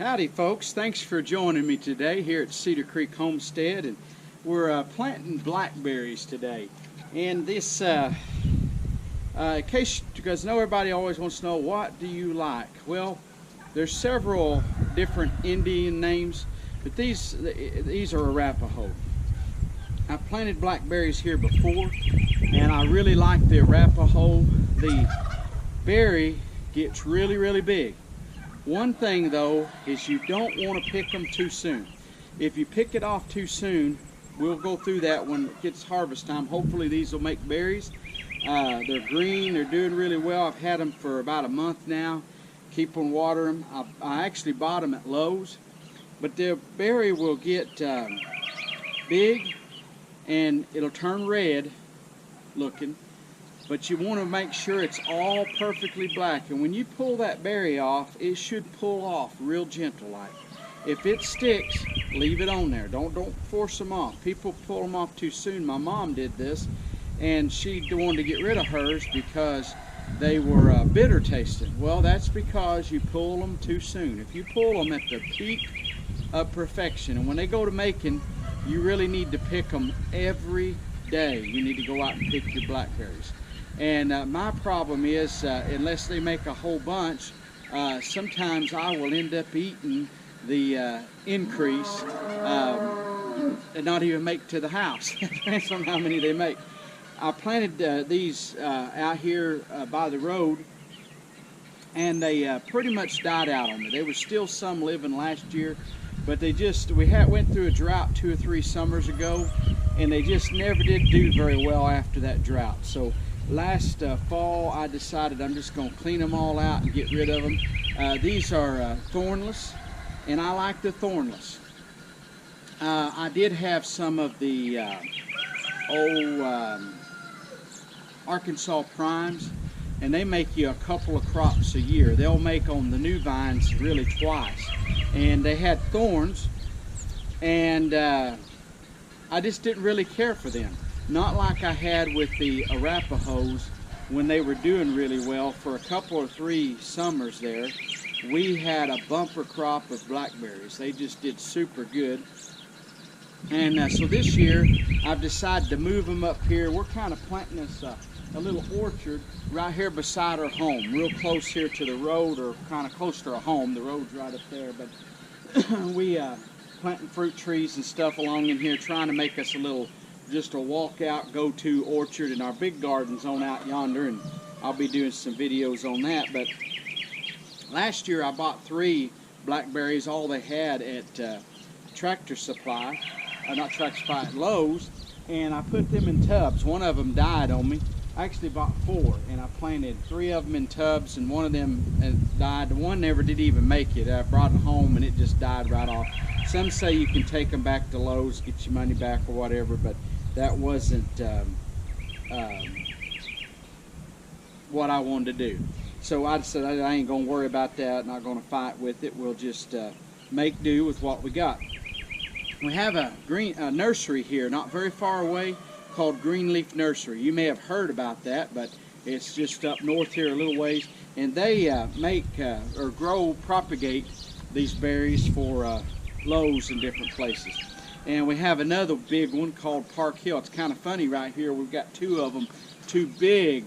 Howdy folks, thanks for joining me today here at Cedar Creek Homestead, and we're planting blackberries today. And this, in case, because I know everybody always wants to know, what do you like? Well, there's several different Indian names, but these are Arapaho. I've planted blackberries here before, and I really like the Arapaho. The berry gets really big. One thing though is you don't want to pick them too soon. If you pick it off too soon, we'll go through that when it gets harvest time. Hopefully these will make berries. They're green, they're doing really well. I've had them for about a month now. Keep on watering them. I actually bought them at Lowe's, but the berry will get big and it'll turn red looking. But you want to make sure it's all perfectly black, and when you pull that berry off, it should pull off real gentle like. If it sticks, leave it on there. Don't force them off. People pull them off too soon. My mom did this, and she wanted to get rid of hers because they were bitter tasting. Well, that's because you pull them too soon. If you pull them at the peak of perfection, and when they go to making, you really need to pick them every day. You need to go out and pick your blackberries. And my problem is, unless they make a whole bunch, sometimes I will end up eating the increase and not even make to the house. Depends on how many they make. I planted these out here by the road, and they pretty much died out on me. There was still some living last year, but we went through a drought 2 or 3 summers ago, and they just never did do very well after that drought. So last fall, I decided I'm just going to clean them all out and get rid of them. These are thornless, and I like the thornless. I did have some of the old Arkansas primes, and they make you a couple of crops a year. They'll make on the new vines really twice. And they had thorns, and I just didn't really care for them. Not like I had with the Arapahos when they were doing really well. For a couple or 3 summers there, we had a bumper crop of blackberries. They just did super good. And so this year, I've decided to move them up here. We're kind of planting this a little orchard right here beside our home, real close here to the road, or kind of close to our home. The road's right up there, but we planting fruit trees and stuff along in here, trying to make us just a walk-out, go-to orchard, and our big garden's on out yonder, and I'll be doing some videos on that. But last year I bought 3 blackberries, all they had at Tractor Supply, not Tractor Supply, at Lowe's, and I put them in tubs. One of them died on me. I actually bought 4, and I planted 3 of them in tubs, and one of them died. The one never did even make it. I brought it home, and it just died right off. Some say you can take them back to Lowe's, get your money back or whatever, but that wasn't what I wanted to do. So I said I ain't going to worry about that, not going to fight with it. We'll just make do with what we got. We have a nursery here not very far away called Greenleaf Nursery. You may have heard about that, but it's just up north here a little ways. And they propagate these berries for Lowe's in different places. And we have another big one called Park Hill. It's kind of funny right here. We've got 2 of them, 2 big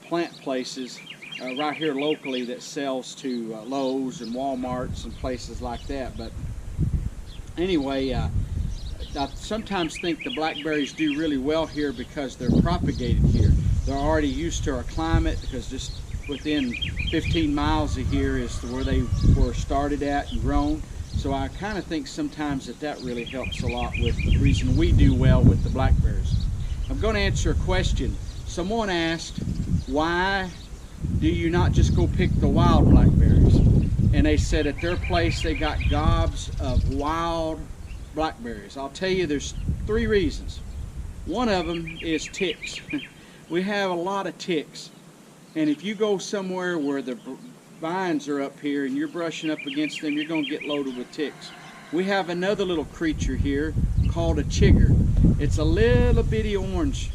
plant places right here locally that sells to Lowe's and Walmarts and places like that. But anyway, I sometimes think the blackberries do really well here because they're propagated here. They're already used to our climate, because just within 15 miles of here is where they were started at and grown. So I kind of think sometimes that really helps a lot with the reason we do well with the blackberries. I'm going to answer a question. Someone asked, why do you not just go pick the wild blackberries? And they said at their place they got gobs of wild blackberries. I'll tell you, there's 3 reasons. One of them is ticks. We have a lot of ticks, and if you go somewhere where the vines are up here and you're brushing up against them, you're going to get loaded with ticks. We have another little creature here called a chigger. It's a little bitty orange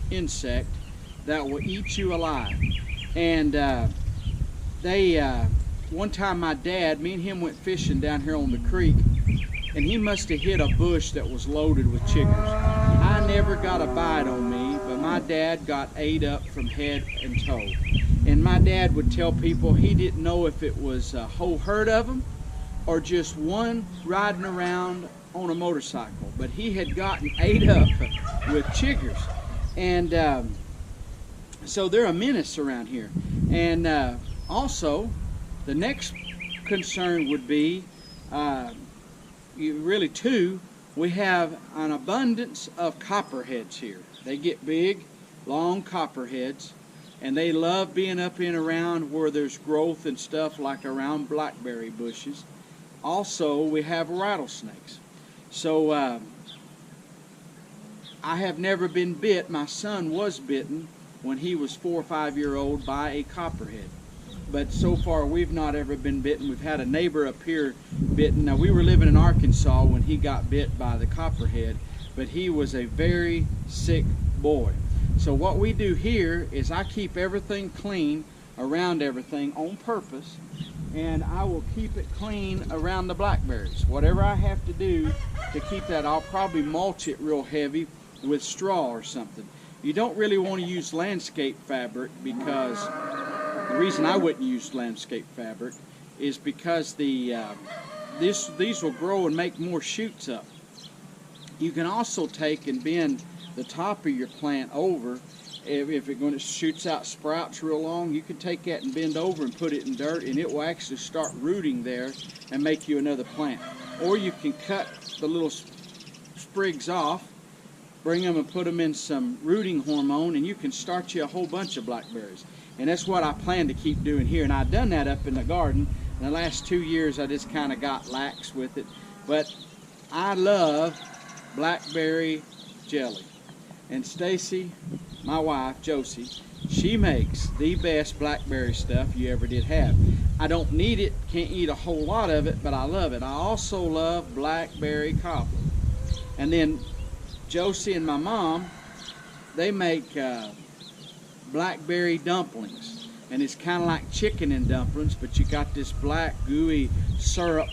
insect that will eat you alive, and they one time my dad, me and him went fishing down here on the creek, and he must have hit a bush that was loaded with chiggers. I never got a bite on me, but my dad got ate up from head and toe. And my dad would tell people he didn't know if it was a whole herd of them or just one riding around on a motorcycle, but he had gotten ate up with chiggers. And so they're a menace around here. And also, the next concern would be, really two, we have an abundance of copperheads here. They get big, long copperheads, and they love being up in around where there's growth and stuff, like around blackberry bushes. Also, we have rattlesnakes. So I have never been bit. My son was bitten when he was 4 or 5 years old by a copperhead. But so far we've not ever been bitten. We've had a neighbor up here bitten. Now, we were living in Arkansas when he got bit by the copperhead, but he was a very sick boy. So what we do here is I keep everything clean around everything on purpose, and I will keep it clean around the blackberries. Whatever I have to do to keep that, I'll probably mulch it real heavy with straw or something. You don't really want to use landscape fabric, because the reason I wouldn't use landscape fabric is because these will grow and make more shoots up. You can also take and bend the top of your plant over. If it shoots out sprouts real long, you can take that and bend over and put it in dirt, and it will actually start rooting there and make you another plant. Or you can cut the little sprigs off, bring them and put them in some rooting hormone, and you can start you a whole bunch of blackberries. And that's what I plan to keep doing here. And I've done that up in the garden. In the last 2 years, I just kind of got lax with it. But I love blackberry jelly. And Stacy, my wife, Josie, she makes the best blackberry stuff you ever did have. I don't need it, can't eat a whole lot of it, but I love it. I also love blackberry cobbler. And then Josie and my mom, they make blackberry dumplings, and it's kind of like chicken and dumplings, but you got this black gooey syrup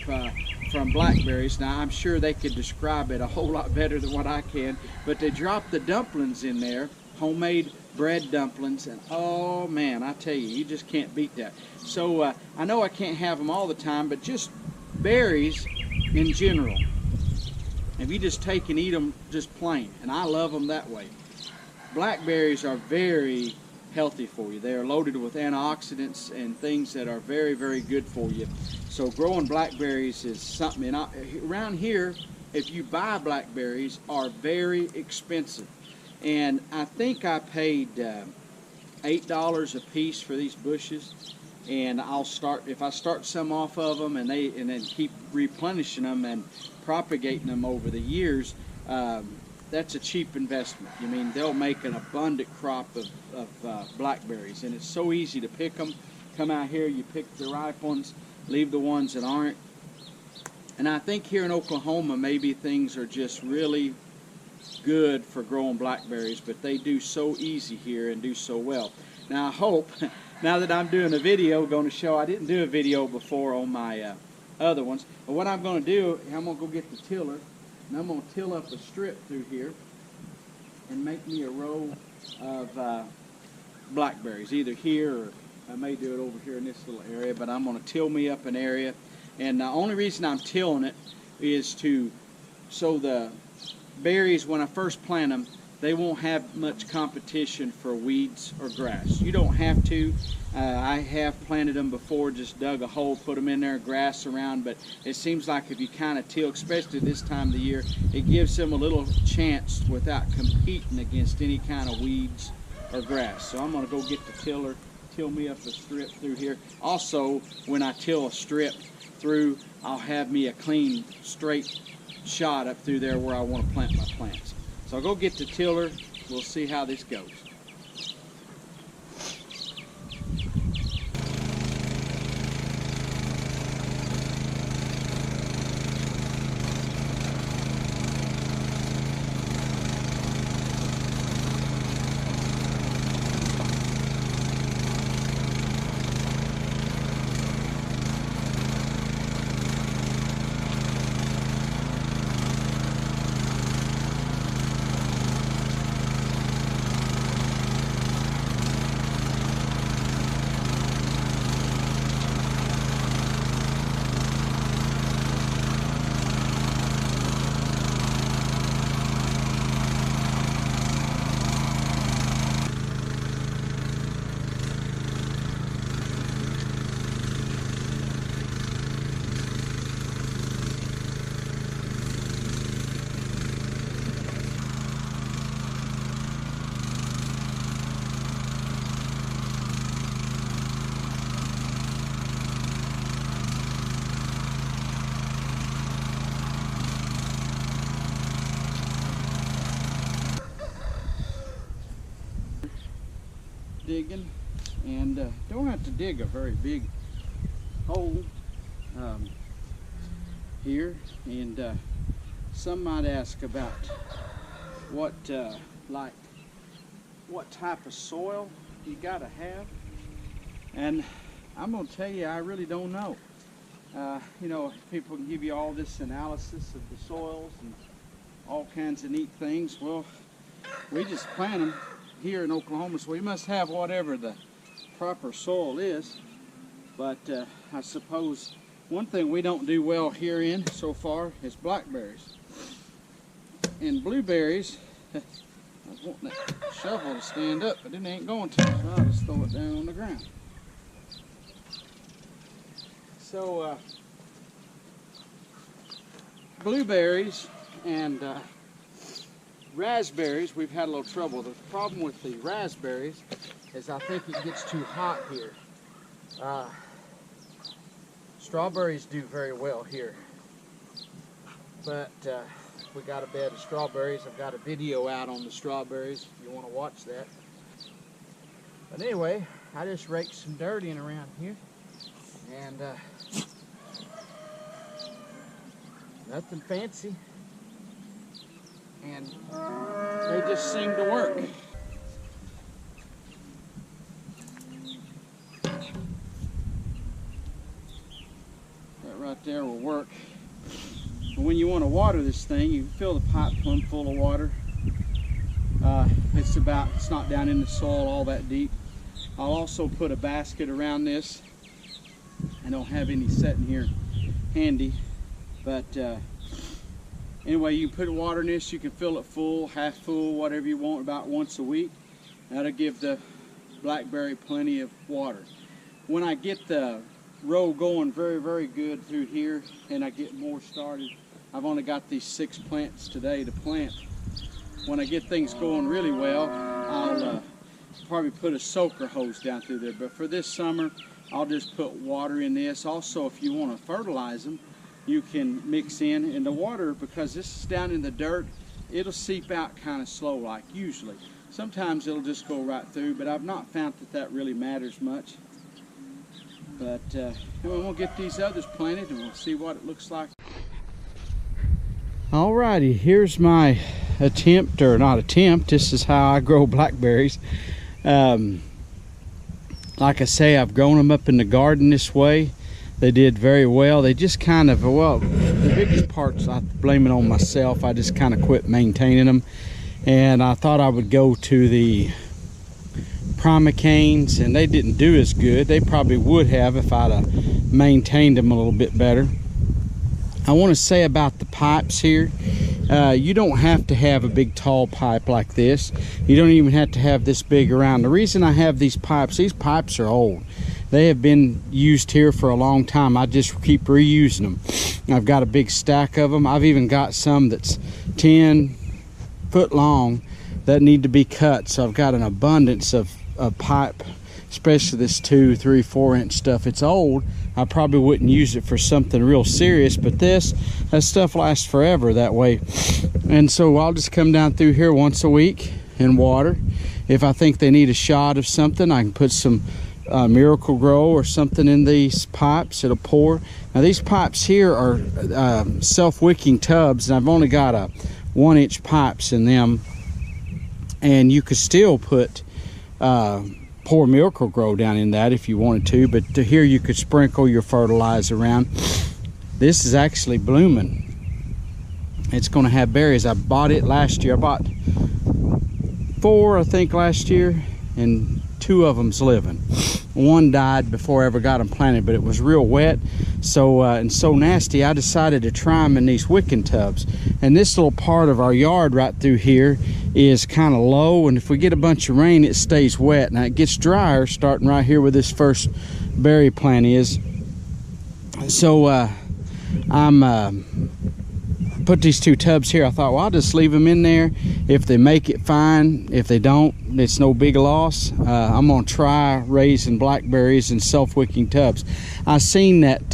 from blackberries. Now, I'm sure they could describe it a whole lot better than what I can, but they drop the dumplings in there, homemade bread dumplings, and oh man, I tell you, you just can't beat that. So I know I can't have them all the time, but just berries in general, if you just take and eat them just plain, and I love them that way. Blackberries are very healthy for you. They are loaded with antioxidants and things that are very, very good for you. So growing blackberries is something. And around here, if you buy blackberries, are very expensive. And I think I paid $8 a piece for these bushes. And I'll start, if I start some off of them and then keep replenishing them and propagating them over the years, that's a cheap investment. I mean, they'll make an abundant crop of blackberries, and it's so easy to pick them. Come out here, you pick the ripe ones, leave the ones that aren't. And I think here in Oklahoma, maybe things are just really good for growing blackberries, but they do so easy here and do so well. Now I hope, now that I'm doing a video, going to show, I didn't do a video before on my other ones, but what I'm going to do, I'm going to go get the tiller, and I'm going to till up a strip through here and make me a row of blackberries, either here or I may do it over here in this little area, but I'm going to till me up an area. And the only reason I'm tilling it is so the berries, when I first plant them, they won't have much competition for weeds or grass. You don't have to. I have planted them before, just dug a hole, put them in there, grass around, but it seems like if you kind of till, especially this time of the year, it gives them a little chance without competing against any kind of weeds or grass. So I'm going to go get the tiller, till me up a strip through here. Also, when I till a strip through, I'll have me a clean, straight shot up through there where I want to plant my plants. So I'll go get the tiller. We'll see how this goes. digging, and don't have to dig a very big hole here. And some might ask about what what type of soil you gotta have, and I'm gonna tell you, I really don't know. You know, people can give you all this analysis of the soils and all kinds of neat things. Well, we just plant them here in Oklahoma, so we must have whatever the proper soil is. But I suppose one thing we don't do well here in so far is blackberries. And blueberries, I was wanting that shovel to stand up, but it ain't going to, so I'll just throw it down on the ground. So blueberries and raspberries, we've had a little trouble. The problem with the raspberries is I think it gets too hot here. Strawberries do very well here, but we got a bed of strawberries. I've got a video out on the strawberries if you want to watch that. But anyway, I just raked some dirt in around here, and nothing fancy, and they just seem to work. That right there will work. And when you want to water this thing, you fill the pipe plumb full of water. It's not down in the soil all that deep. I'll also put a basket around this. I don't have any sitting here handy, but anyway, you put water in this. You can fill it full, half full, whatever you want, about once a week. That'll give the blackberry plenty of water. When I get the row going very, very good through here and I get more started, I've only got these 6 plants today to plant. When I get things going really well, I'll probably put a soaker hose down through there. But for this summer, I'll just put water in this. Also, if you want to fertilize them, you can mix in the water, because this is down in the dirt. It'll seep out kind of slow, like usually. Sometimes it'll just go right through, but I've not found that really matters much. But we'll get these others planted and we'll see what it looks like. Alrighty, here's my attempt, or not attempt, this is how I grow blackberries. Like I say, I've grown them up in the garden this way. They did very well. They just kind of, well, the biggest parts I blame it on myself. I just kind of quit maintaining them, and I thought I would go to the Primicanes, and they didn't do as good. They probably would have if I'd maintained them a little bit better. I want to say about the pipes here, you don't have to have a big tall pipe like this. You don't even have to have this big around. The reason I have these pipes are old. They have been used here for a long time. I just keep reusing them. I've got a big stack of them. I've even got some that's 10 foot long that need to be cut. So I've got an abundance of pipe, especially this 2, 3, 4 inch stuff. It's old. I probably wouldn't use it for something real serious, but that stuff lasts forever that way. And so I'll just come down through here once a week and water. If I think they need a shot of something, I can put some Miracle Grow or something in these pipes. It'll pour. Now these pipes here are self-wicking tubs, and I've only got a 1 inch pipes in them, and you could still put pour Miracle Grow down in that if you wanted to, but to here you could sprinkle your fertilizer around. This is actually blooming. It's going to have berries. I bought it last year. I bought 4 I think last year, and 2 of them's living. One died before I ever got them planted, but it was real wet, so and so nasty, I decided to try them in these wicking tubs. And this little part of our yard right through here is kind of low, and if we get a bunch of rain, it stays wet. Now it gets drier starting right here where this first berry plant is. So I'm put these 2 tubs here. I thought, well, I'll just leave them in there. If they make it, fine. If they don't, it's no big loss. I'm gonna try raising blackberries in self-wicking tubs. I seen that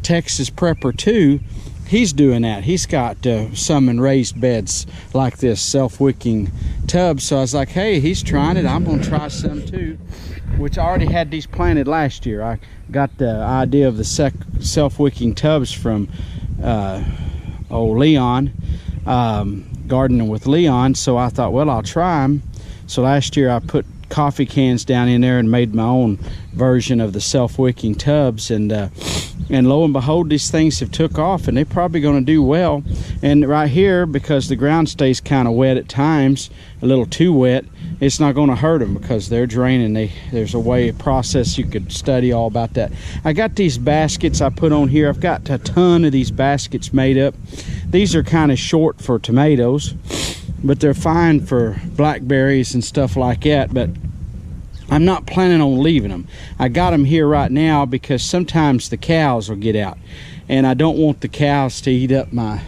Texas Prepper 2 he's doing that. He's got some in raised beds like this, self-wicking tubs. So I was like, hey, he's trying it, I'm gonna try some too. Which I already had these planted last year. I got the idea of the self-wicking tubs from old Leon, gardening with Leon. So I thought, well, I'll try them. So last year I put coffee cans down in there and made my own version of the self-wicking tubs, and lo and behold, these things have took off, and they're probably going to do well. And right here, because the ground stays kind of wet at times, a little too wet, it's not going to hurt them because they're draining. There's a process you could study all about that. I got these baskets I put on here. I've got a ton of these baskets made up. These are kind of short for tomatoes, but they're fine for blackberries and stuff like that. But I'm not planning on leaving them. I got them here right now because sometimes the cows will get out, and I don't want the cows to eat up my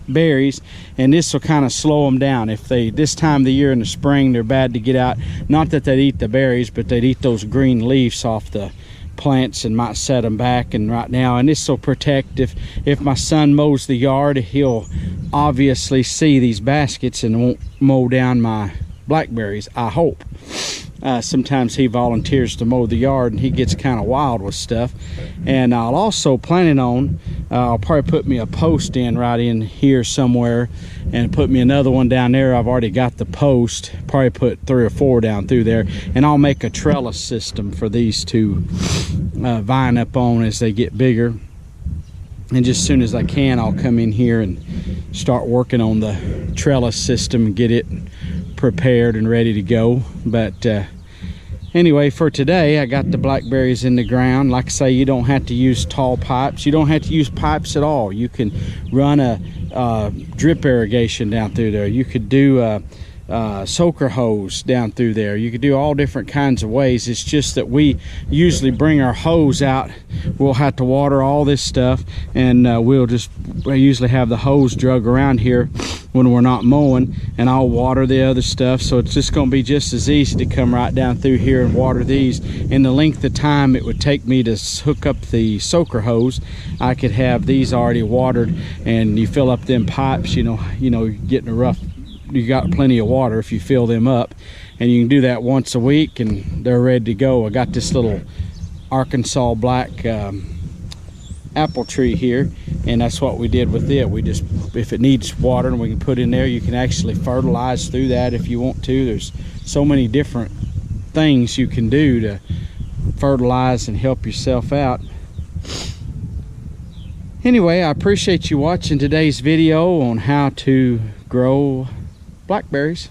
berries, and this will kind of slow them down. If they, this time of the year in the spring, they're bad to get out. Not that they'd eat the berries, but they'd eat those green leaves off the plants and might set them back. And right now, and this will protect, if my son mows the yard, he'll obviously see these baskets and won't mow down my blackberries, I hope. Sometimes he volunteers to mow the yard, and he gets kind of wild with stuff. And I'll also planning on, I'll probably put me a post in right in here somewhere, and put me another one down there. I've already got the post, probably put 3 or 4 down through there, and I'll make a trellis system for these to vine up on as they get bigger. And just as soon as I can, I'll come in here and start working on the trellis system and get it prepared and ready to go. But anyway, for today, I got the blackberries in the ground. Like I say, you don't have to use tall pipes. You don't have to use pipes at all. You can run a drip irrigation down through there. You could do a soaker hose down through there. You could do all different kinds of ways. It's just that we usually bring our hose out. We'll have to water all this stuff, and I usually have the hose drug around here when we're not mowing, and I'll water the other stuff. So it's just going to be just as easy to come right down through here and water these. In the length of time it would take me to hook up the soaker hose, I could have these already watered. And you fill up them pipes, you know, you're getting a rough, you got plenty of water if you fill them up, and you can do that once a week and they're ready to go. I got this little Arkansas black apple tree here, and that's what we did with it. We just, if it needs water, and we can put in there, you can actually fertilize through that if you want to. There's so many different things you can do to fertilize and help yourself out. Anyway, I appreciate you watching today's video on how to grow blackberries.